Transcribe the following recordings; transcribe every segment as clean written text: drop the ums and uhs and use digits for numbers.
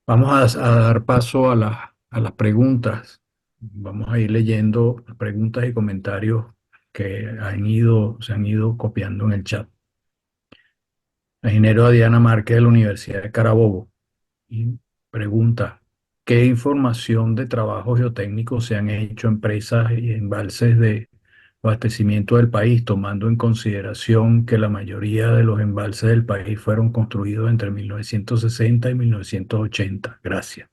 Vamos a dar paso a las preguntas. Vamos a ir leyendo las preguntas y comentarios que se han ido copiando en el chat. La ingeniera Diana Márquez de la Universidad de Carabobo y pregunta, ¿qué información de trabajo geotécnico se han hecho en presas y embalses de abastecimiento del país, tomando en consideración que la mayoría de los embalses del país fueron construidos entre 1960 y 1980? Gracias.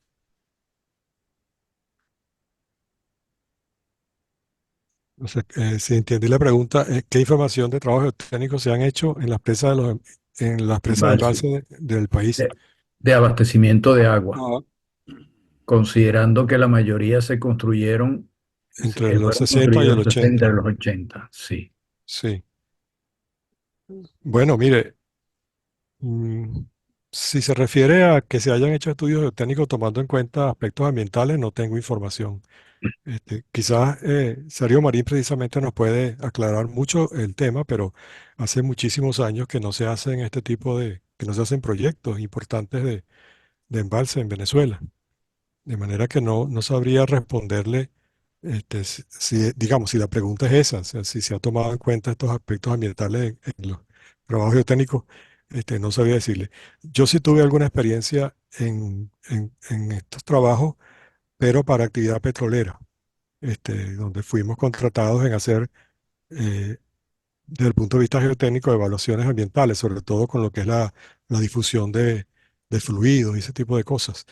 O sea, si entendí la pregunta, ¿qué información de trabajos técnicos se han hecho en las presas en las presas de Embalse embalse del país? de abastecimiento de agua, Ah, considerando que la mayoría se construyeron, entre los fueron 60 y construidos el en los 60 y 80. los 80, sí. Sí. Bueno, mire, mm, si se refiere a que se hayan hecho estudios geotécnicos tomando en cuenta aspectos ambientales, no tengo información. Quizás Sergio Marín precisamente nos puede aclarar mucho el tema, pero hace muchísimos años que no se hacen este tipo que no se hacen proyectos importantes de embalse en Venezuela. De manera que no sabría responderle, digamos, si la pregunta es esa, o sea, si se ha tomado en cuenta estos aspectos ambientales en los trabajos geotécnicos, no sabría decirle. Yo sí tuve alguna experiencia en estos trabajos, pero para actividad petrolera, donde fuimos contratados en hacer, eh, desde el punto de vista geotécnico, evaluaciones ambientales, sobre todo con lo que es la difusión de fluidos y ese tipo de cosas.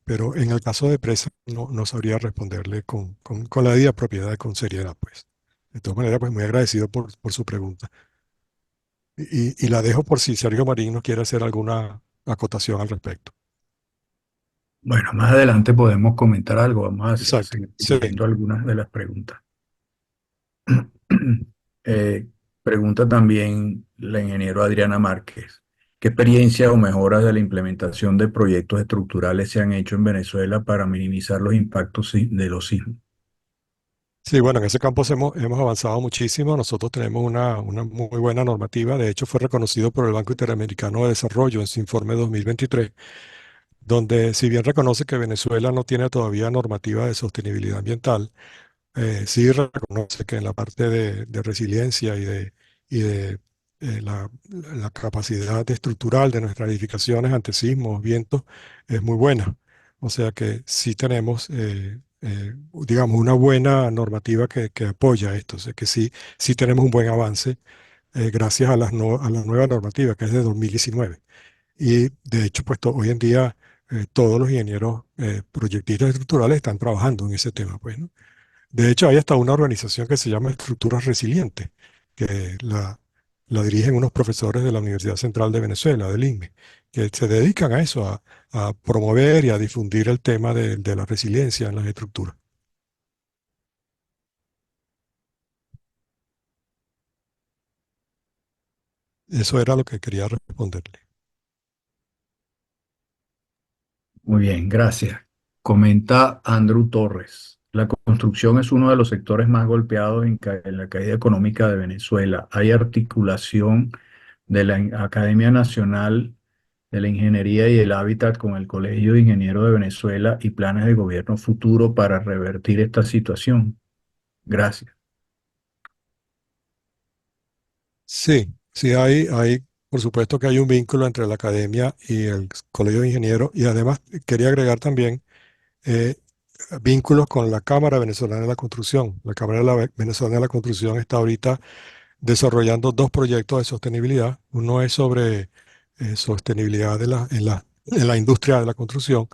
Pero en el caso de presa no sabría responderle con la debida propiedad, con seriedad, pues. De todas maneras, pues muy agradecido por su pregunta. Y la dejo por si Sergio Marín nos quiere hacer alguna acotación al respecto. Bueno, más adelante podemos comentar algo. Vamos a Exacto. seguir Sí, leyendo algunas de las preguntas. Eh, Pregunta también la ingeniera Adriana Márquez. ¿Qué experiencia o mejoras de la implementación de proyectos estructurales se han hecho en Venezuela para minimizar los impactos de los sismos? sí, bueno, en ese campo hemos avanzado muchísimo. Nosotros tenemos una muy buena normativa. De hecho, fue reconocido por el Banco Interamericano de Desarrollo en su informe 2023, donde si bien reconoce que Venezuela no tiene todavía normativa de sostenibilidad ambiental, sí reconoce que en la parte de resiliencia y de la capacidad estructural de nuestras edificaciones ante sismos, vientos, es muy buena. O sea que sí tenemos, digamos, una buena normativa que apoya esto. O sea que sí tenemos un buen avance gracias a a la nueva normativa que es de 2019. Y de hecho, pues hoy en día todos los ingenieros proyectistas estructurales están trabajando en ese tema, pues, ¿no? De hecho, hay hasta una organización que se llama Estructuras Resilientes, que la dirigen unos profesores de la Universidad Central de Venezuela, del INME, que se dedican a eso, a promover y a difundir el tema de la resiliencia en las estructuras. Eso era lo que quería responderle. Muy bien, gracias. Comenta Andrew Torres. La construcción es uno de los sectores más golpeados en la caída económica de Venezuela. ¿Hay articulación de la Academia Nacional de la Ingeniería y el Hábitat con el Colegio de Ingenieros de Venezuela y planes de gobierno futuro para revertir esta situación? Gracias. Sí, sí por supuesto que hay un vínculo entre la academia y el Colegio de Ingenieros, y además quería agregar también eh, vínculos con la Cámara Venezolana de la Construcción. La Cámara Venezolana de la Construcción está ahorita desarrollando dos proyectos de sostenibilidad. Uno es sobre sostenibilidad en la industria de la construcción,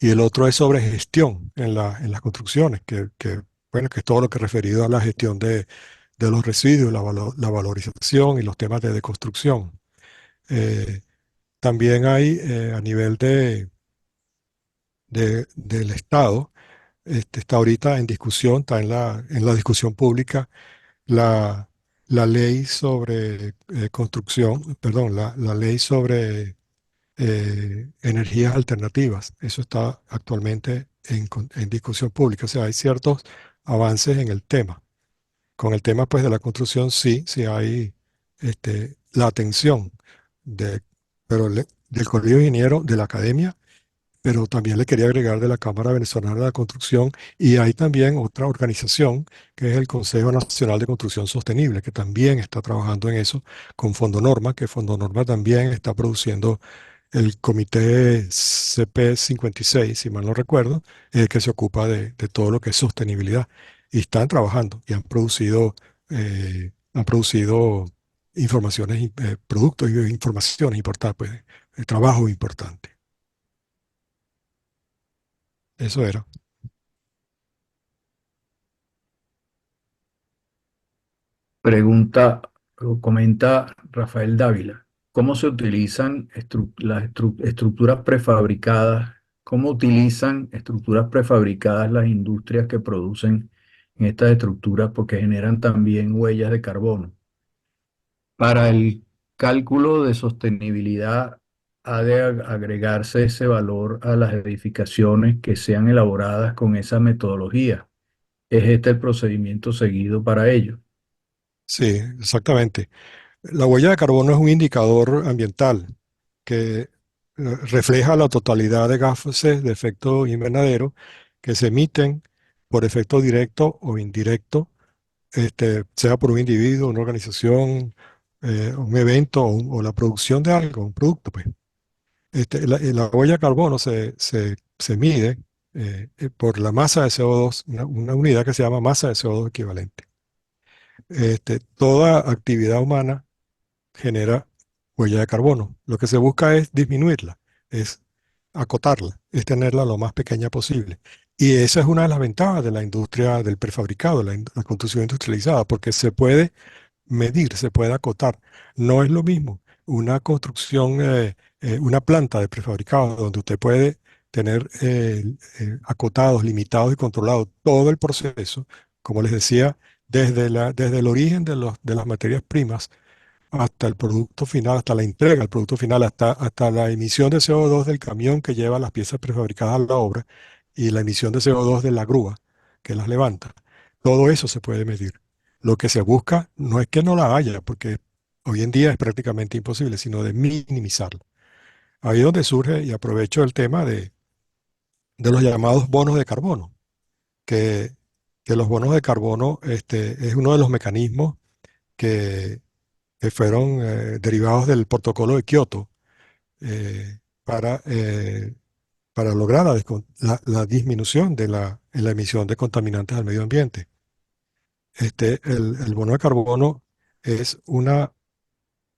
y el otro es sobre gestión en las construcciones, bueno, que es todo lo que es referido a la gestión de los residuos, la valorización y los temas de deconstrucción. Eh, También hay a nivel del Estado, está ahorita en discusión, está en la discusión pública la, la ley sobre construcción, perdón, la ley sobre energías alternativas. Eso está actualmente en discusión pública. O sea, hay ciertos avances en el tema. Con el tema pues de la construcción sí hay la atención de, del Colegio de Ingenieros, de la academia pero también le quería agregar de la Cámara Venezolana de la Construcción, y hay también otra organización que es el Consejo Nacional de Construcción Sostenible, que también está trabajando en eso con Fondo Norma, que Fondo Norma también está produciendo el comité CP56, si mal no recuerdo, que se ocupa de todo lo que es sostenibilidad. Y están trabajando y han producido informaciones, productos y informaciones importantes, pues, trabajo importante. Eso era. Pregunta o comenta Rafael Dávila, ¿cómo se utilizan estructuras prefabricadas? ¿Cómo utilizan estructuras prefabricadas las industrias que producen en estas estructuras porque generan también huellas de carbono? Para el cálculo de sostenibilidad ha de agregarse ese valor a las edificaciones que sean elaboradas con esa metodología. ¿Es este el procedimiento seguido para ello? Sí, exactamente. La huella de carbono es un indicador ambiental que refleja la totalidad de gases de efecto invernadero que se emiten por efecto directo o indirecto, sea por un individuo, una organización, un evento o la producción de algo, un producto, pues. La huella de carbono se mide por la masa de CO2, una unidad que se llama masa de CO2 equivalente. Toda actividad humana genera huella de carbono. Lo que se busca es disminuirla, es acotarla, es tenerla lo más pequeña posible. Y esa es una de las ventajas de la industria del prefabricado, la construcción industrializada, porque se puede medir, se puede acotar. No es lo mismo una construcción, una planta de prefabricado donde usted puede tener acotados, limitados y controlados todo el proceso, como les decía, desde el origen de las materias primas hasta el producto final, hasta la entrega al producto final, hasta la emisión de CO2 del camión que lleva las piezas prefabricadas a la obra y la emisión de CO2 de la grúa que las levanta. Todo eso se puede medir. Lo que se busca no es que no la haya, porque hoy en día es prácticamente imposible, sino de minimizarla. Ahí es donde surge, y aprovecho el tema de los llamados bonos de carbono, que, que los bonos de carbono es uno de los mecanismos que fueron derivados del protocolo de Kioto para, para lograr la disminución en la emisión de contaminantes al medio ambiente. El bono de carbono es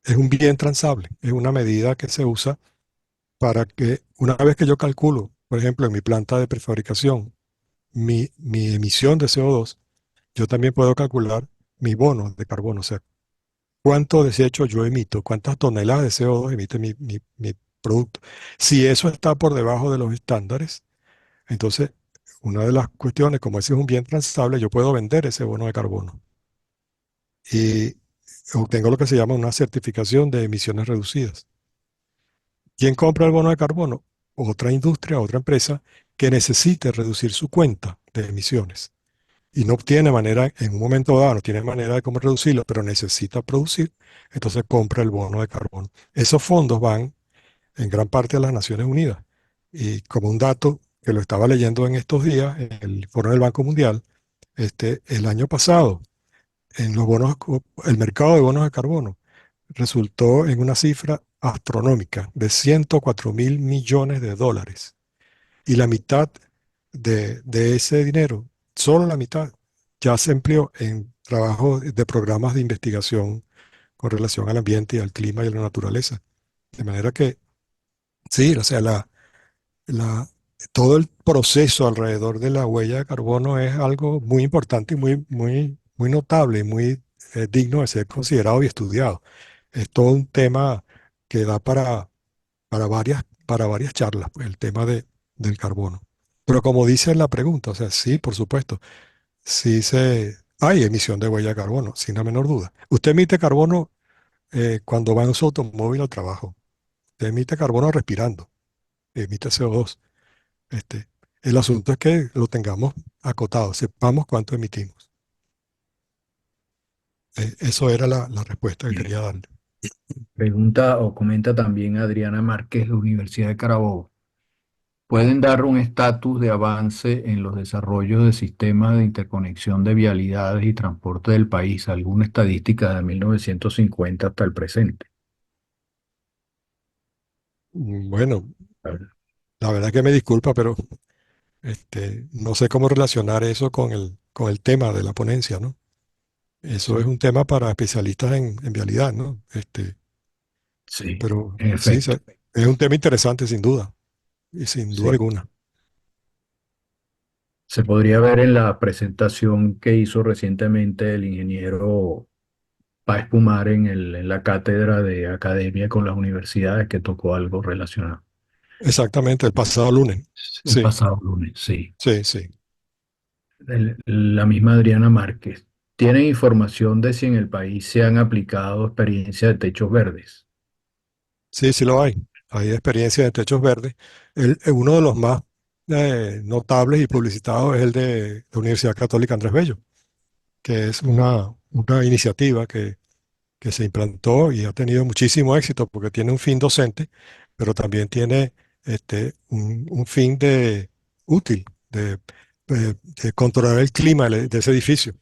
es un bien transable, es una medida que se usa para que una vez que yo calculo, por ejemplo, en mi planta de prefabricación, mi emisión de CO2, yo también puedo calcular mi bono de carbono, o sea, cuánto desecho yo emito, cuántas toneladas de CO2 emite mi producto. Si eso está por debajo de los estándares, entonces una de las cuestiones, como ese es un bien transable, yo puedo vender ese bono de carbono y obtengo lo que se llama una certificación de emisiones reducidas. ¿Quién compra el bono de carbono? Otra industria, otra empresa que necesite reducir su cuenta de emisiones y no tiene manera, en un momento dado, no tiene manera de cómo reducirlo, pero necesita producir, entonces compra el bono de carbono. Esos fondos van en gran parte a las Naciones Unidas. Y como un dato que lo estaba leyendo en estos días, en el Foro del Banco Mundial, el año pasado, en los bonos, el mercado de bonos de carbono resultó en una cifra astronómica de 104.000 millones de dólares. Y la mitad de ese dinero, solo la mitad, ya se empleó en trabajo de programas de investigación con relación al ambiente y al clima y a la naturaleza. De manera que, sí, o sea, la, todo el proceso alrededor de la huella de carbono es algo muy importante y muy notable y muy digno de ser considerado y estudiado. Es todo un tema que da para varias charlas, pues, el tema del carbono. Pero como dice la pregunta, o sea, sí, por supuesto, hay emisión de huella de carbono, sin la menor duda. Usted emite carbono cuando va en su automóvil al trabajo. Usted emite carbono respirando, emite CO2. Este, el asunto es que lo tengamos acotado, sepamos cuánto emitimos. Eso era la respuesta que Bien. quería darle. Pregunta o comenta también Adriana Márquez de Universidad de Carabobo. pueden dar un estatus de avance en los desarrollos de sistemas de interconexión de vialidades y transporte del país, alguna estadística de 1950 hasta el presente. Bueno, la verdad que me disculpa, pero no sé cómo relacionar eso con el tema de la ponencia, ¿no? Eso es Sí, un tema para especialistas en vialidad, ¿no? sí, Pero en sí, efecto. es un tema interesante sin duda, y sin duda Sí. alguna. Se podría ver en la presentación que hizo recientemente el ingeniero Páez Pumar en la cátedra de academia con las universidades que tocó algo relacionado. Exactamente, el pasado lunes. El Sí, pasado lunes, sí. sí, sí. La misma Adriana Márquez. ¿Tienen información de si en el país se han aplicado experiencias de techos verdes? Sí, sí lo hay. Hay experiencia de techos verdes. Uno de los más notables y publicitados es el de la Universidad Católica Andrés Bello, que es una iniciativa que se implantó y ha tenido muchísimo éxito porque tiene un fin docente, pero también tiene un fin útil de controlar el clima de ese edificio.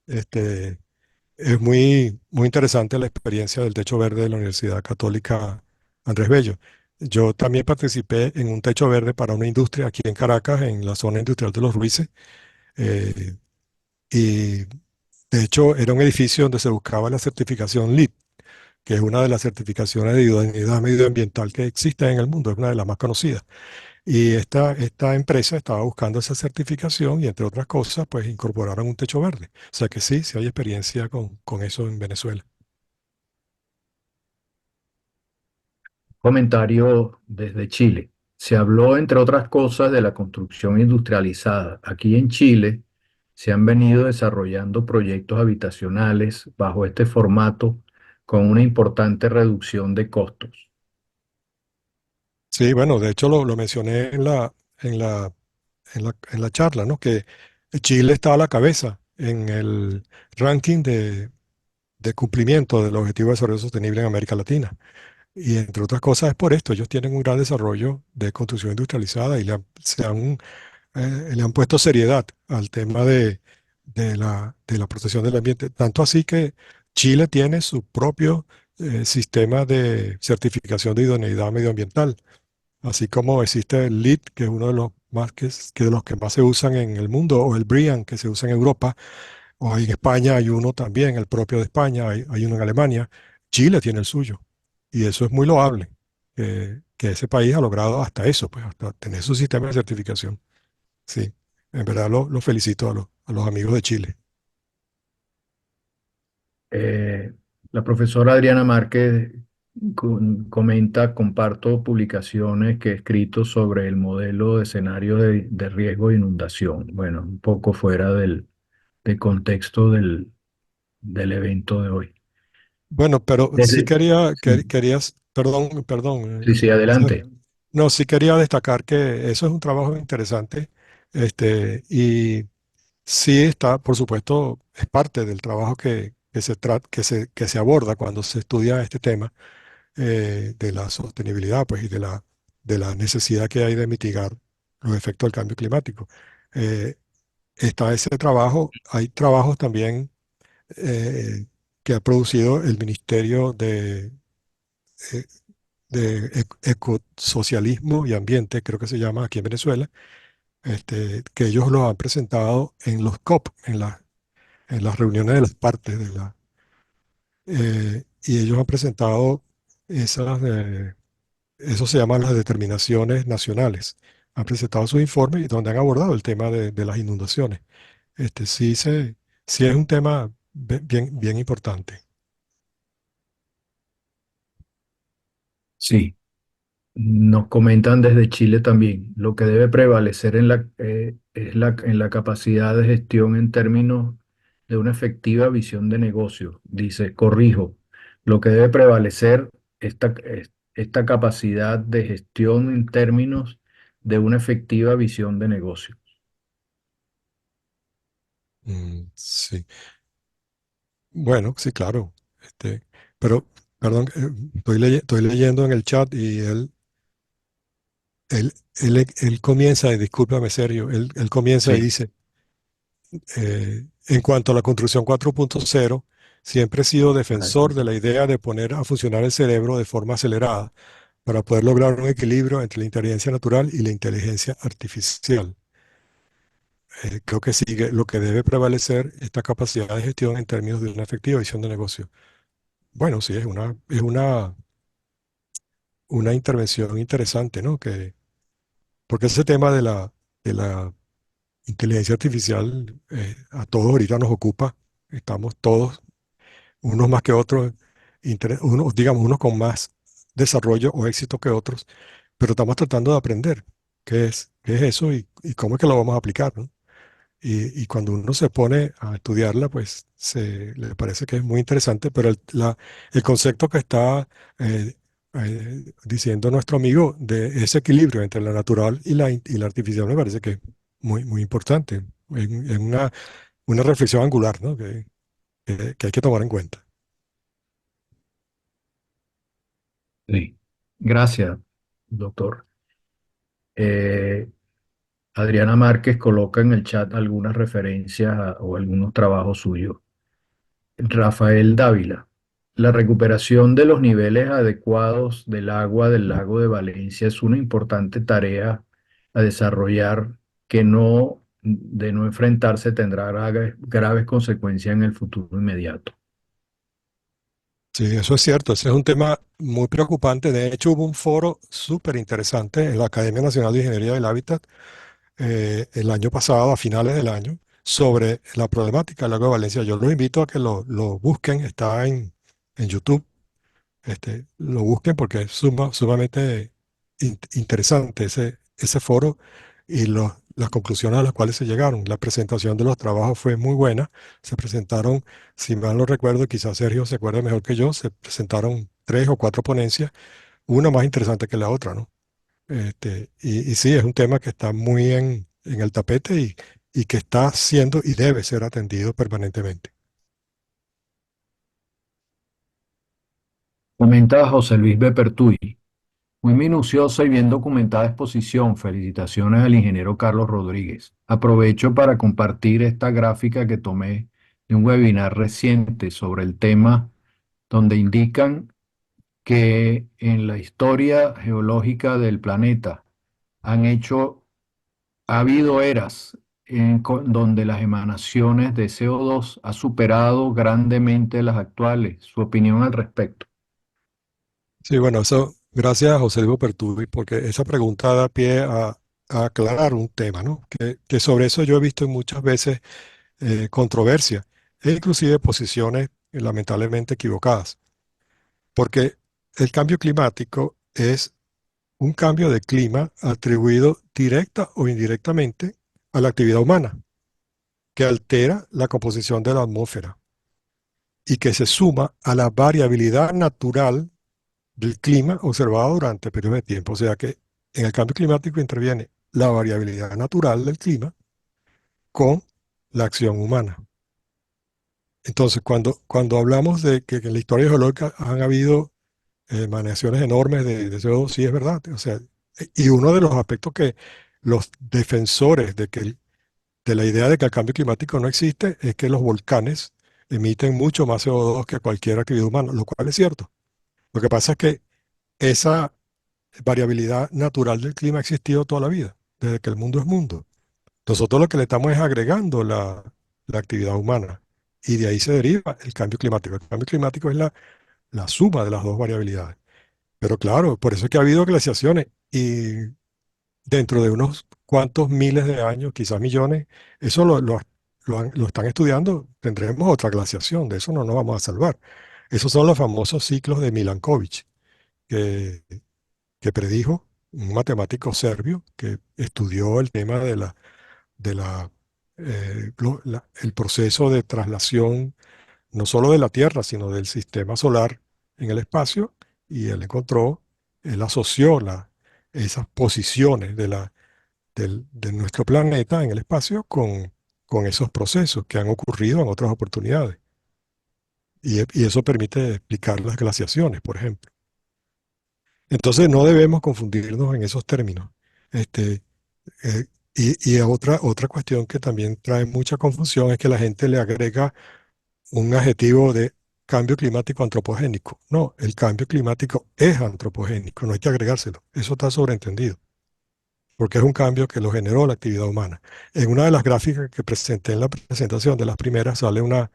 Este, es muy interesante la experiencia del techo verde de la Universidad Católica Andrés Bello. Yo también participé en un techo verde para una industria aquí en Caracas, en la zona industrial de Los Ruices, eh, y de hecho era un edificio donde se buscaba la certificación LEED, que es una de las certificaciones de idoneidad medioambiental que existen en el mundo, es una de las más conocidas. Y esta empresa estaba buscando esa certificación y entre otras cosas, pues incorporaron un techo verde. O sea que sí, sí hay experiencia con eso en Venezuela. Comentario desde Chile. Se habló, entre otras cosas, de la construcción industrializada. Aquí en Chile se han venido desarrollando proyectos habitacionales bajo este formato con una importante reducción de costos. Sí, bueno, de hecho lo mencioné en la charla, ¿no? Que Chile está a la cabeza en el ranking de cumplimiento del Objetivo de Desarrollo Sostenible en América Latina. Y entre otras cosas es por esto, ellos tienen un gran desarrollo de construcción industrializada y le han puesto seriedad al tema de la protección del ambiente. Tanto así que Chile tiene su propio sistema de certificación de idoneidad medioambiental. Así como existe el LEED, que es uno de los más que de los que más se usan en el mundo, o el BREEAM, que se usa en Europa, o en España hay uno también, el propio de España, hay uno en Alemania. Chile tiene el suyo. Y eso es muy loable, que ese país ha logrado hasta eso, pues hasta tener su sistema de certificación. Sí, en verdad lo felicito a los amigos de Chile. Eh, la profesora Adriana Márquez comenta, comparto publicaciones que he escrito sobre el modelo de escenario de riesgo de inundación. Bueno, un poco fuera del contexto del evento de hoy. Bueno, pero sí Desde- sí, perdón, perdón. sí, sí, adelante. No, sí quería destacar que eso es un trabajo interesante, y sí está, por supuesto, es parte del trabajo que se aborda cuando se estudia este tema de la sostenibilidad, pues, y de la necesidad que hay de mitigar los efectos del cambio climático. Eh, Está ese trabajo, hay trabajos también eh, que ha producido el Ministerio eh, de Ecosocialismo y Ambiente, creo que se llama aquí en Venezuela, que ellos lo han presentado en los COP, en las reuniones de las partes y ellos han presentado eso se llama las determinaciones nacionales. Han presentado sus informes y donde han abordado el tema de las inundaciones. Sí es un tema bien, bien importante. Sí, nos comentan desde Chile también. Lo que debe prevalecer en la capacidad de gestión en términos de una efectiva visión de negocio. Dice, corrijo, lo que debe prevalecer esta capacidad de gestión en términos de una efectiva visión de negocio. Sí. Bueno, sí, claro. Pero, perdón, estoy leyendo en el chat y él él comienza, y discúlpame Sergio, él comienza y Sí, dice, en cuanto a la construcción 4.0, siempre he sido defensor de la idea de poner a funcionar el cerebro de forma acelerada para poder lograr un equilibrio entre la inteligencia natural y la inteligencia artificial. Creo que sigue lo que debe prevalecer esta capacidad de gestión en términos de una efectiva visión de negocio. Bueno, sí, una intervención interesante, ¿no? Porque ese tema de la inteligencia artificial a todos ahorita nos ocupa. Estamos todos, unos más que otros, unos, digamos, unos con más desarrollo o éxito que otros, pero estamos tratando de aprender qué es eso y cómo es que lo vamos a aplicar, ¿no? Y cuando uno se pone a estudiarla, pues le parece que es muy interesante, pero el concepto que está eh, diciendo nuestro amigo de ese equilibrio entre la natural y la artificial me parece que es muy, muy importante. Es una reflexión angular, ¿no? Que hay que tomar en cuenta. sí. Gracias, doctor. Eh, Adriana Márquez coloca en el chat algunas referencias o algunos trabajos suyos. Rafael Dávila. La recuperación de los niveles adecuados del agua del lago de Valencia es una importante tarea a desarrollar que de no enfrentarse, tendrá graves consecuencias en el futuro inmediato. Sí, eso es cierto. Ese es un tema muy preocupante. De hecho, hubo un foro súper interesante en la Academia Nacional de Ingeniería del Hábitat el año pasado, a finales del año, sobre la problemática del lago de Valencia. Yo los invito a que lo busquen, está en YouTube, lo busquen porque es sumamente interesante ese foro y las conclusiones a las cuales se llegaron. La presentación de los trabajos fue muy buena. Se presentaron, si mal no recuerdo, quizás Sergio se acuerde mejor que yo, se presentaron 3 o 4 ponencias, una más interesante que la otra, ¿no? Y sí, es un tema que está muy en el tapete y que está siendo y debe ser atendido permanentemente. Comenta José Luis Bepertuy. Muy minuciosa y bien documentada exposición. Felicitaciones al ingeniero Carlos Rodríguez. Aprovecho para compartir esta gráfica que tomé de un webinar reciente sobre el tema, donde indican que en la historia geológica del planeta han hecho, ha habido eras donde las emanaciones de CO2 ha superado grandemente las actuales. Su opinión al respecto. Sí, bueno, eso, gracias a José Luis Pertubi, porque esa pregunta da pie a aclarar un tema, ¿no? Que sobre eso yo he visto muchas veces controversia e inclusive posiciones lamentablemente equivocadas, porque el cambio climático es un cambio de clima atribuido directa o indirectamente a la actividad humana, que altera la composición de la atmósfera y que se suma a la variabilidad natural del clima observado durante periodos de tiempo. O sea que en el cambio climático interviene la variabilidad natural del clima con la acción humana. Entonces, cuando hablamos de que en la historia geológica han habido emanaciones enormes de CO2, sí es verdad. O sea, y uno de los aspectos que los defensores de la idea de que el cambio climático no existe es que los volcanes emiten mucho más CO2 que cualquier actividad humana, lo cual es cierto. Lo que pasa es que esa variabilidad natural del clima ha existido toda la vida, desde que el mundo es mundo. Nosotros lo que le estamos es agregando la actividad humana y de ahí se deriva el cambio climático. El cambio climático es la suma de las dos variabilidades. Pero claro, por eso es que ha habido glaciaciones y dentro de unos cuantos miles de años, quizás millones, eso lo están estudiando, tendremos otra glaciación, de eso no nos vamos a salvar. Esos son los famosos ciclos de Milankovitch, que, que predijo un matemático serbio que estudió el tema el proceso de traslación no solo de la Tierra, sino del sistema solar en el espacio, y él asoció esas posiciones de nuestro planeta en el espacio con esos procesos que han ocurrido en otras oportunidades. Y eso permite explicar las glaciaciones, por ejemplo. Entonces no debemos confundirnos en esos términos. Este, y otra cuestión que también trae mucha confusión es que la gente le agrega un adjetivo de cambio climático antropogénico. No, el cambio climático es antropogénico, no hay que agregárselo. Eso está sobreentendido, porque es un cambio que lo generó la actividad humana. En una de las gráficas que presenté en la presentación de las primeras sale una,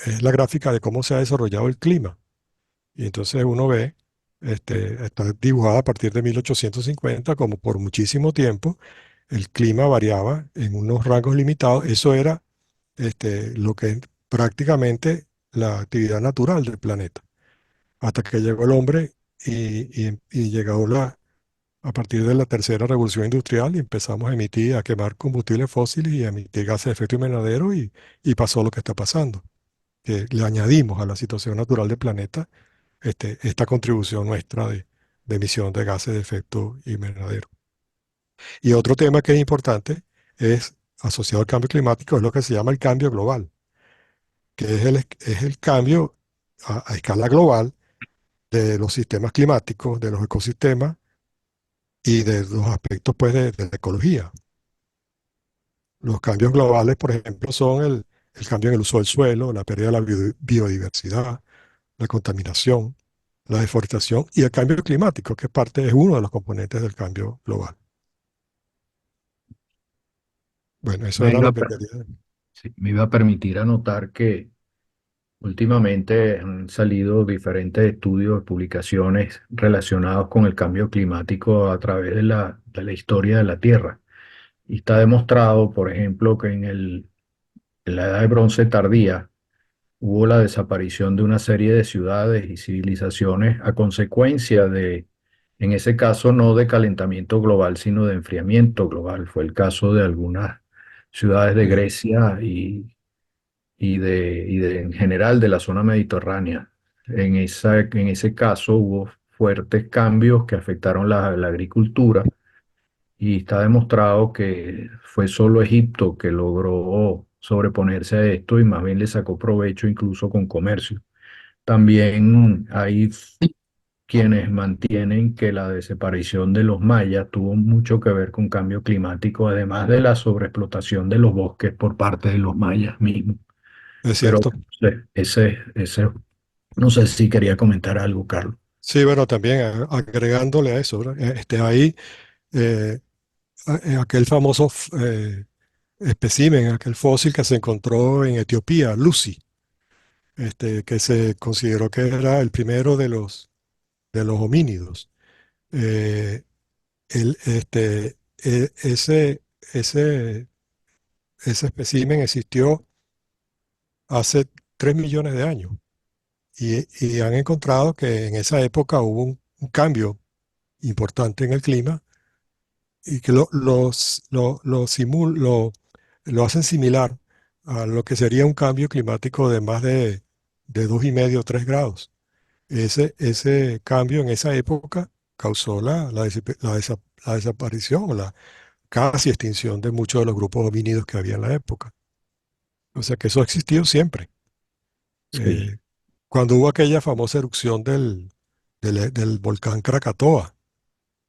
es la gráfica de cómo se ha desarrollado el clima. Y entonces uno ve, está dibujada a partir de 1850, como por muchísimo tiempo el clima variaba en unos rangos limitados. Eso era lo que es prácticamente la actividad natural del planeta, hasta que llegó el hombre y llegó a partir de la tercera revolución industrial y empezamos a emitir, a quemar combustibles fósiles y a emitir gases de efecto invernadero y pasó lo que está pasando, que le añadimos a la situación natural del planeta esta contribución nuestra de emisión de gases de efecto invernadero. Y otro tema que es importante es asociado al cambio climático, es lo que se llama el cambio global, que es el cambio a escala global de los sistemas climáticos, de los ecosistemas y de los aspectos pues, de la ecología. Los cambios globales, por ejemplo, son el cambio en el uso del suelo, la pérdida de la biodiversidad, la contaminación, la deforestación y el cambio climático, que es uno de los componentes del cambio global. Bueno, eso Me era iba lo a, que per- quería. sí, me iba a permitir anotar que últimamente han salido diferentes estudios, publicaciones relacionados con el cambio climático a través de la historia de la Tierra. Y está demostrado, por ejemplo, que en la Edad de Bronce tardía hubo la desaparición de una serie de ciudades y civilizaciones a consecuencia de, en ese caso, no de calentamiento global, sino de enfriamiento global. Fue el caso de algunas ciudades de Sí, Grecia en general de la zona mediterránea. En ese caso hubo fuertes cambios que afectaron la agricultura y está demostrado que fue solo Egipto que logró sobreponerse a esto y más bien le sacó provecho incluso con comercio. También hay quienes mantienen que la desaparición de los mayas tuvo mucho que ver con cambio climático, además de la sobreexplotación de los bosques por parte de los mayas mismos. es Pero cierto. no sé si quería comentar algo, Carlos. Sí, bueno, también agregándole a eso, ¿verdad? Ahí, eh, aquel famoso espécimen, aquel fósil que se encontró en Etiopía, Lucy, que se consideró que era el primero de los homínidos. Eh, ese, ese espécimen existió hace 3 millones de años y han encontrado que en esa época hubo un cambio importante en el clima y que lo hacen similar a lo que sería un cambio climático de más de 2,5 o 3 grados. Ese cambio en esa época causó la desaparición o la casi extinción de muchos de los grupos homínidos que había en la época. O sea que eso ha existido siempre. Sí, Eh, Cuando hubo aquella famosa erupción del volcán Krakatoa,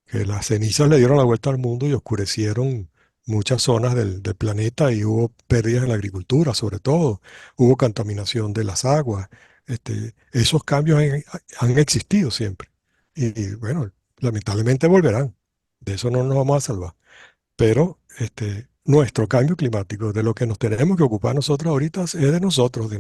que las cenizas le dieron la vuelta al mundo y oscurecieron muchas zonas del planeta y hubo pérdidas en la agricultura, sobre todo. Hubo contaminación de las aguas. Esos cambios han existido siempre. Y bueno, lamentablemente volverán. De eso no nos vamos a salvar. Pero nuestro cambio climático, de lo que nos tenemos que ocupar nosotros ahorita, es de nosotros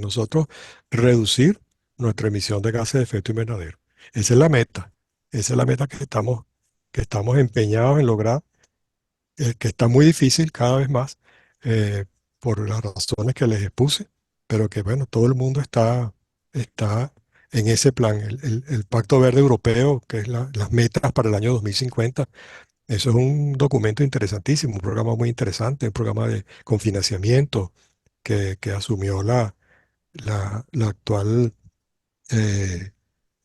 reducir nuestra emisión de gases de efecto invernadero. Esa es la meta. Esa es la meta que estamos empeñados en lograr, que está muy difícil cada vez más eh, por las razones que les expuse, pero que bueno, todo el mundo está en ese plan. El Pacto Verde Europeo, que es las metas para el año 2050. Eso es un documento interesantísimo, un programa muy interesante, un programa con financiamiento que asumió la actual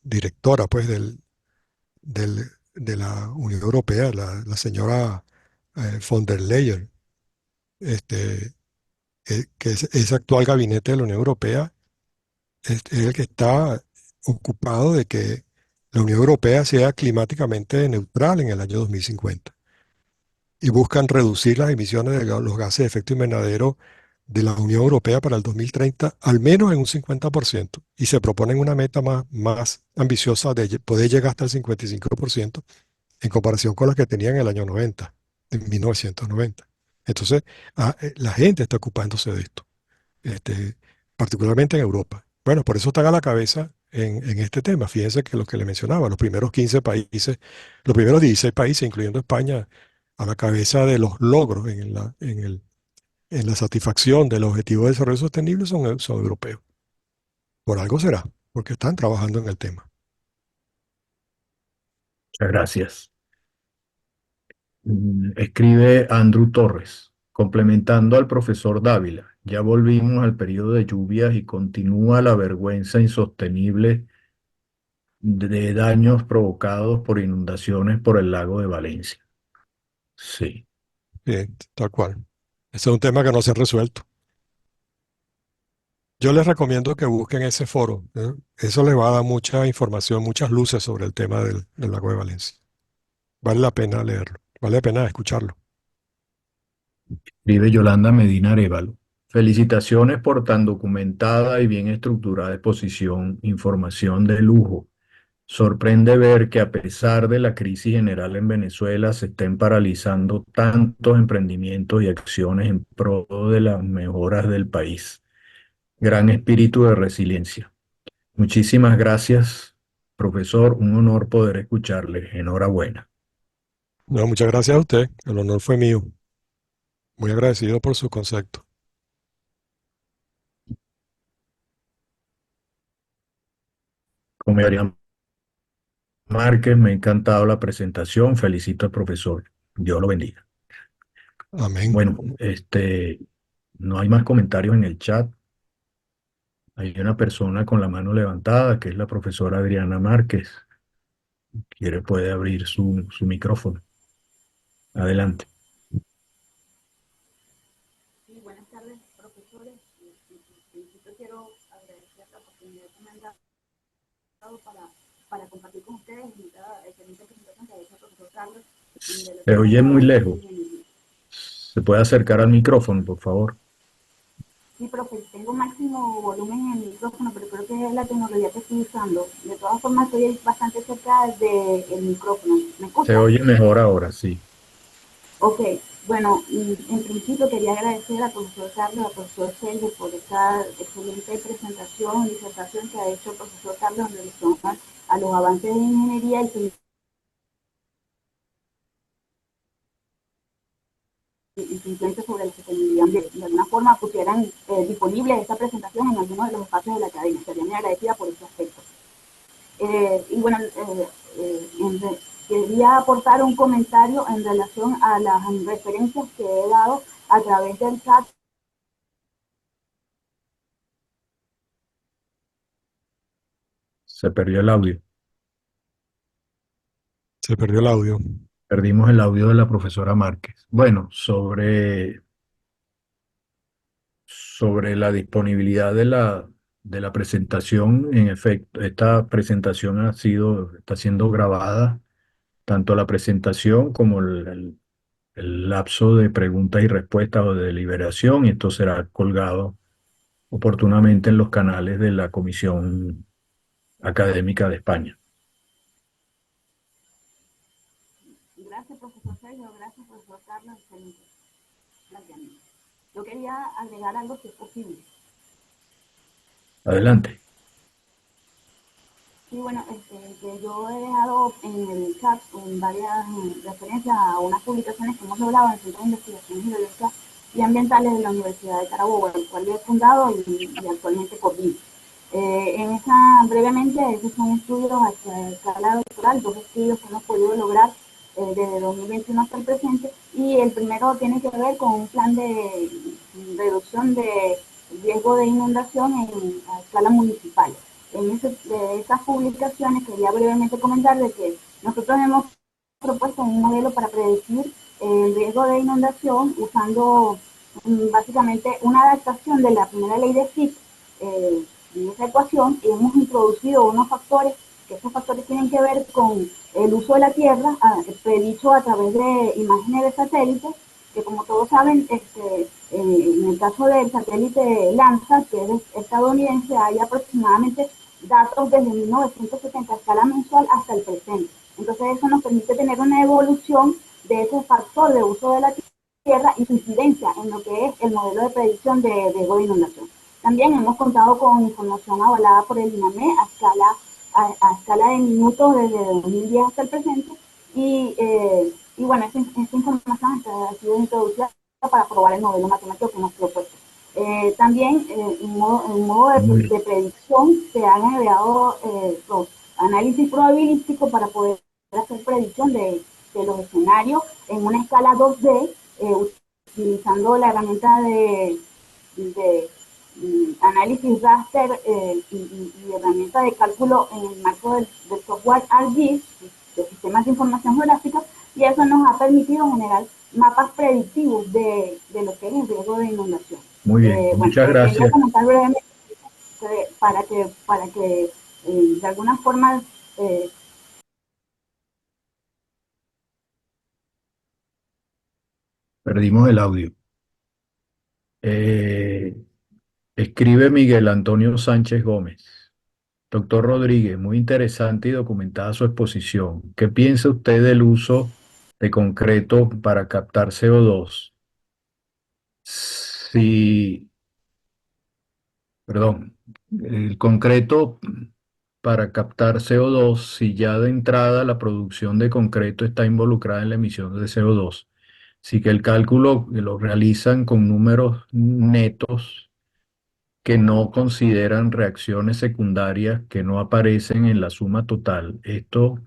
directora pues, de la Unión Europea, la señora von der Leyen, este, que es ese actual gabinete de la Unión Europea, es el que está ocupado de que la Unión Europea sea climáticamente neutral en el año 2050. y buscan reducir las emisiones de los gases de efecto invernadero de la Unión Europea para el 2030 al menos en un 50% y se proponen una meta más ambiciosa de poder llegar hasta el 55% en comparación con la que tenían en el año 90, en 1990. Entonces, la gente está ocupándose de esto, este, particularmente en Europa. Bueno, por eso están a la cabeza en este tema. Fíjense que lo que le mencionaba, los primeros 15 países, los primeros 16 países, incluyendo España, a la cabeza de los logros en la satisfacción del objetivo de desarrollo sostenible son europeos. Por algo será, porque están trabajando en el tema. Muchas gracias. Escribe Andrew Torres, complementando al profesor Dávila. Ya volvimos al periodo de lluvias y continúa la vergüenza insostenible de daños provocados por inundaciones por el lago de Valencia. Sí, Tal cual. Ese es un tema que no se ha resuelto. Yo les recomiendo que busquen ese foro, ¿eh? Eso les va a dar mucha información, muchas luces sobre el tema del lago de Valencia. Vale la pena leerlo, vale la pena escucharlo. escribe Yolanda Medina Arévalo. Felicitaciones por tan documentada y bien estructurada exposición, información de lujo. Sorprende ver que a pesar de la crisis general en Venezuela se estén paralizando tantos emprendimientos y acciones en pro de las mejoras del país. Gran espíritu de resiliencia. Muchísimas gracias, profesor. Un honor poder escucharle. Enhorabuena. No, muchas gracias a usted, el honor fue mío. Muy agradecido por su concepto. Con Adrián Márquez, me ha encantado la presentación. Felicito al profesor. Dios lo bendiga. Amén. Bueno, no hay más comentarios en el chat. Hay una persona con la mano levantada, que es la profesora Adriana Márquez. Quiere, puede abrir su micrófono. Adelante. Sí, buenas tardes, profesores. En principio quiero agradecer la oportunidad que me han dado para compartir con ustedes esta excelente presentación que ha hecho el profesor Carlos en Se relación a los oye muy avances lejos. en ingeniería. ¿Se puede acercar al micrófono, por favor? Sí, profe, tengo máximo volumen en el micrófono, pero creo que es la tecnología que estoy usando. De todas formas, estoy bastante cerca del micrófono. ¿Me Se escucha? oye mejor ahora, sí. Ok, bueno, en principio quería agradecer al profesor Carlos, al profesor Sergio por esta excelente presentación, disertación que ha hecho el profesor Carlos en relación a los avances de ingeniería y su influencia sobre la sostenibilidad ambiental. De alguna forma pusieran disponible esta presentación en algunos de los espacios de la academia. Estaría muy agradecida por este aspecto. Y bueno, quería aportar un comentario en relación a las referencias que he dado a través del chat. Se perdió el audio. Se perdió el audio. Perdimos el audio de la profesora Márquez. Bueno, sobre la disponibilidad de la presentación, en efecto, esta presentación está siendo grabada, tanto la presentación como el lapso de preguntas y respuestas o de deliberación, y esto será colgado oportunamente en los canales de la Comisión Académica de España. Gracias, profesor Sergio. Gracias, profesor Carlos. Excelente planteamiento. Yo quería agregar algo si es posible. Adelante. Sí, bueno, que yo he dejado en el chat en varias referencias a unas publicaciones que hemos logrado en el Centro de Investigaciones Geológicas y Ambientales de la Universidad de Carabobo, el cual he fundado y actualmente coordino. En esa, brevemente, esos son estudios a escala doctoral, dos estudios que hemos podido lograr desde 2021 hasta el presente, y el primero tiene que ver con un plan de reducción de riesgo de inundación a escala municipal. De esas publicaciones quería brevemente comentar de que nosotros hemos propuesto un modelo para predecir el riesgo de inundación usando básicamente una adaptación de la primera ley de Fick. En esa ecuación hemos introducido unos factores que estos factores tienen que ver con el uso de la Tierra, predicho a través de imágenes de satélites, que como todos saben, en el caso del satélite Landsat, que es estadounidense, hay aproximadamente datos desde 1970 a escala mensual hasta el presente. Entonces eso nos permite tener una evolución de ese factor de uso de la Tierra y su incidencia en lo que es el modelo de predicción de riesgo de inundación. También hemos contado con información avalada por el INAME a escala de minutos desde 2010 hasta el presente y bueno, esta información ha sido introducida para probar el modelo matemático que hemos propuesto. También en modo de predicción se han agregado los análisis probabilísticos para poder hacer predicción de los escenarios en una escala 2D, utilizando la herramienta de análisis raster y herramientas de cálculo en el marco del software ArcGIS, de sistemas de información geográfica, y eso nos ha permitido generar mapas predictivos de lo que es el riesgo de inundación. Muy bien, Bueno, muchas quería gracias. comentar brevemente para que de alguna forma Perdimos el audio. Eh, Escribe Miguel Antonio Sánchez Gómez. Doctor Rodríguez, muy interesante y documentada su exposición. ¿Qué piensa usted del uso de concreto para captar CO2? Si, perdón, el concreto para captar CO2, si ya de entrada la producción de concreto está involucrada en la emisión de CO2, si que el cálculo lo realizan con números netos que no consideran reacciones secundarias que no aparecen en la suma total. Esto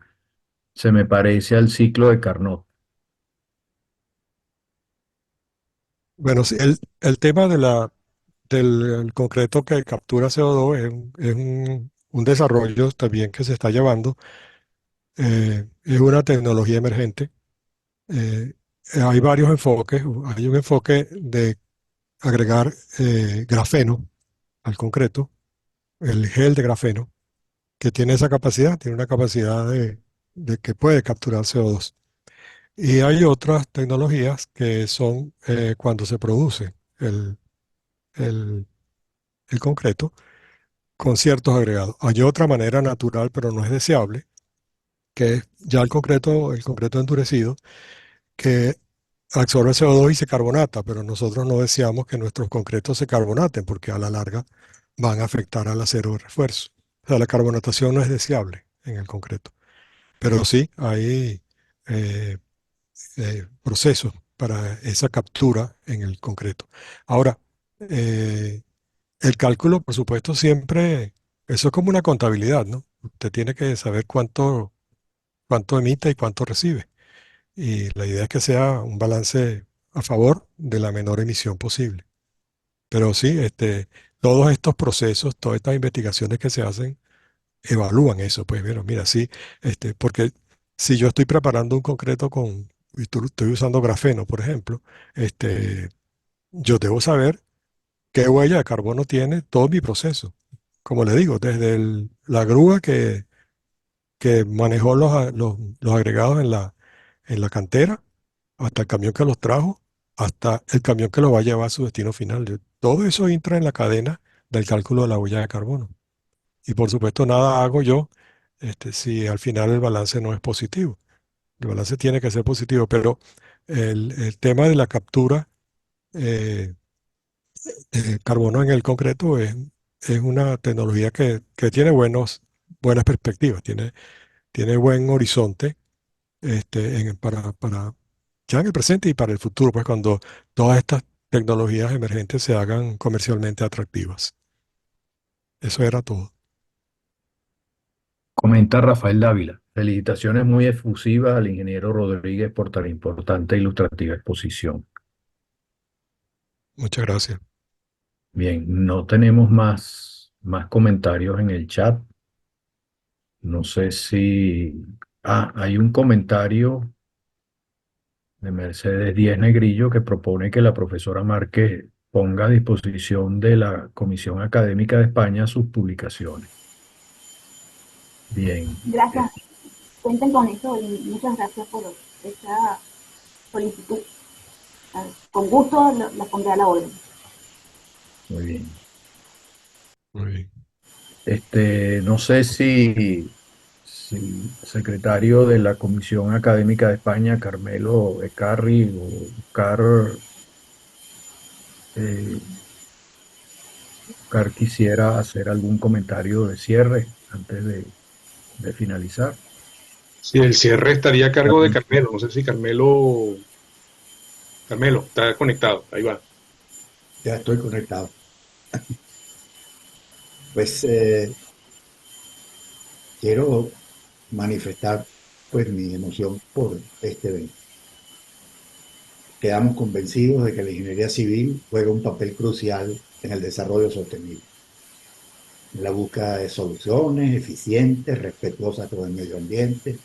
se me parece al ciclo de Carnot. Bueno, sí, el tema del concreto que captura CO2 es un desarrollo también que se está llevando. Es una tecnología emergente. Eh, Hay varios enfoques. Hay un enfoque de agregar grafeno al concreto, el gel de grafeno, que tiene esa capacidad, tiene una capacidad de que puede capturar CO2. Y hay otras tecnologías que son cuando se produce el, el concreto con ciertos agregados. Hay otra manera natural, pero no es deseable, que es ya el concreto endurecido, que absorbe CO2 y se carbonata, pero nosotros no deseamos que nuestros concretos se carbonaten porque a la larga van a afectar al acero de refuerzo. O sea, la carbonatación no es deseable en el concreto, pero sí hay eh, procesos para esa captura en el concreto. Ahora, eh, el cálculo, por supuesto, siempre, eso es como una contabilidad, ¿no? Usted tiene que saber cuánto emite y cuánto recibe. Y la idea es que sea un balance a favor de la menor emisión posible. Pero sí, todos estos procesos, todas estas investigaciones que se hacen, evalúan eso. Pues bueno, mira, sí, porque si yo estoy preparando un concreto y estoy usando grafeno, por ejemplo, yo debo saber qué huella de carbono tiene todo mi proceso. Como le digo, desde la grúa que manejó los agregados en la cantera, hasta el camión que los trajo, hasta el camión que los va a llevar a su destino final. Todo eso entra en la cadena del cálculo de la huella de carbono. Y por supuesto, nada hago yo si al final el balance no es positivo. El balance tiene que ser positivo, pero el tema de la captura eh, de carbono en el concreto es una tecnología que tiene buenas perspectivas, tiene buen horizonte para ya en el presente y para el futuro, pues cuando todas estas tecnologías emergentes se hagan comercialmente atractivas. Eso era todo. Comenta Rafael Dávila. Felicitaciones muy efusivas al ingeniero Rodríguez por tan importante e ilustrativa exposición. Muchas gracias. Bien, no tenemos más comentarios en el chat. No sé si... Ah, hay un comentario de Mercedes Díez Negrillo que propone que la profesora Márquez ponga a disposición de la Comisión Académica de España sus publicaciones. Bien, Gracias, cuenten con eso y muchas gracias por esta solicitud. Con gusto la pondré a la orden. muy bien. Muy bien. No sé si el secretario de la Comisión Académica de España, Carmelo Ecarri, o eh, Oscar quisiera hacer algún comentario de cierre antes de finalizar. Sí, el cierre estaría a cargo de Carmelo. No sé si Carmelo, está conectado. Ahí va. Ya estoy conectado. Pues quiero manifestar pues mi emoción por este evento. Quedamos convencidos de que la ingeniería civil juega un papel crucial en el desarrollo sostenible, en la búsqueda de soluciones eficientes, respetuosas con el medio ambiente.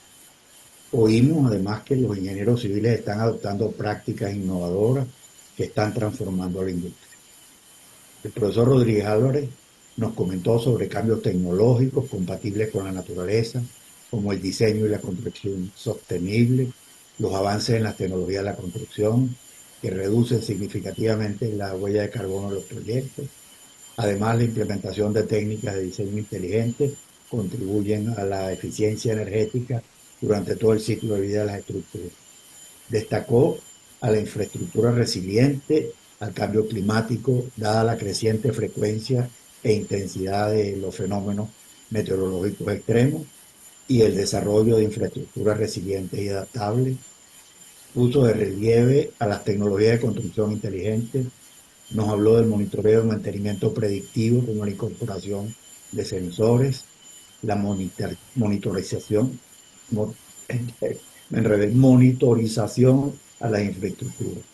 Oímos además que los ingenieros civiles están adoptando prácticas innovadoras que están transformando la industria. El profesor Rodríguez Álvarez nos comentó sobre cambios tecnológicos compatibles con la naturaleza, como el diseño y la construcción sostenible, los avances en las tecnologías de la construcción, que reducen significativamente la huella de carbono de los proyectos. Además, la implementación de técnicas de diseño inteligente contribuyen a la eficiencia energética durante todo el ciclo de vida de las estructuras. Destacó a la infraestructura resiliente al cambio climático, dada la creciente frecuencia e intensidad de los fenómenos meteorológicos extremos, y el desarrollo de infraestructuras resilientes y adaptables. Puso de relieve a las tecnologías de construcción inteligente. Nos habló del monitoreo y mantenimiento predictivo, como la incorporación de sensores, la monitorización, me enredé, monitorización a las infraestructuras.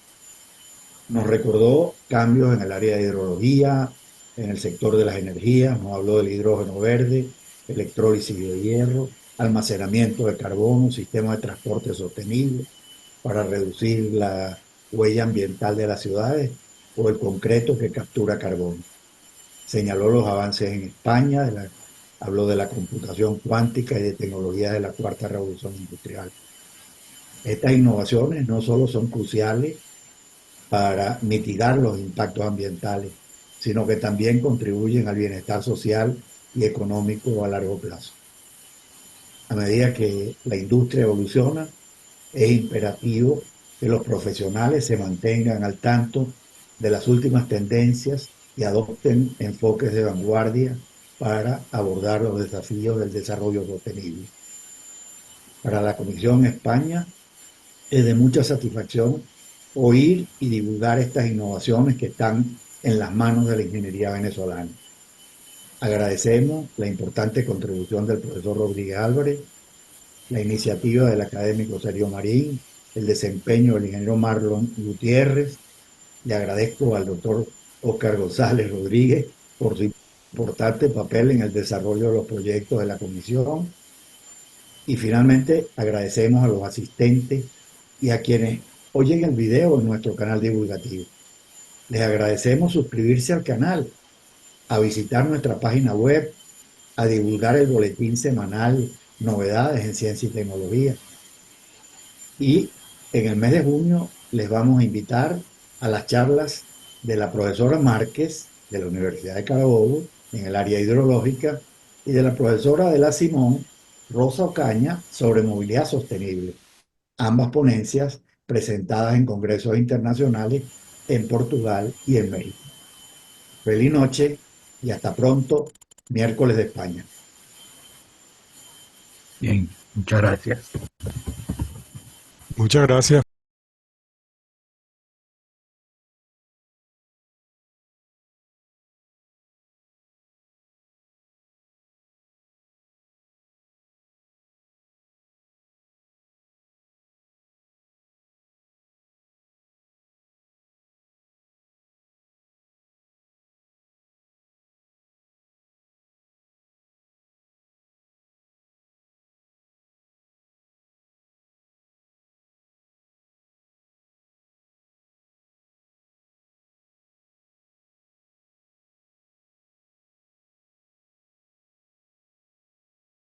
Nos recordó cambios en el área de hidrología, en el sector de las energías, nos habló del hidrógeno verde, electrólisis de hierro, almacenamiento de carbono, sistema de transporte sostenible para reducir la huella ambiental de las ciudades, o el concreto que captura carbono. Señaló los avances en España, habló de la computación cuántica y de tecnologías de la cuarta revolución industrial. Estas innovaciones no solo son cruciales para mitigar los impactos ambientales, sino que también contribuyen al bienestar social y económico a largo plazo. A medida que la industria evoluciona, es imperativo que los profesionales se mantengan al tanto de las últimas tendencias y adopten enfoques de vanguardia para abordar los desafíos del desarrollo sostenible. Para la Comisión España es de mucha satisfacción oír y divulgar estas innovaciones que están en las manos de la ingeniería venezolana. Agradecemos la importante contribución del profesor Rodríguez Álvarez, la iniciativa del académico Sergio Marín, el desempeño del ingeniero Marlon Gutiérrez. Le agradezco al doctor Oscar González Rodríguez por su importante papel en el desarrollo de los proyectos de la comisión. Y finalmente agradecemos a los asistentes y a quienes oyen el video en nuestro canal divulgativo. Les agradecemos suscribirse al canal, a visitar nuestra página web, a divulgar el boletín semanal Novedades en Ciencia y Tecnología. Y en el mes de junio les vamos a invitar a las charlas de la profesora Márquez de la Universidad de Carabobo en el área hidrológica, y de la profesora de la Simón, Rosa Ocaña, sobre movilidad sostenible. Ambas ponencias presentadas en congresos internacionales en Portugal y en México. Feliz noche y hasta pronto, miércoles de España. Bien, muchas gracias. Muchas gracias.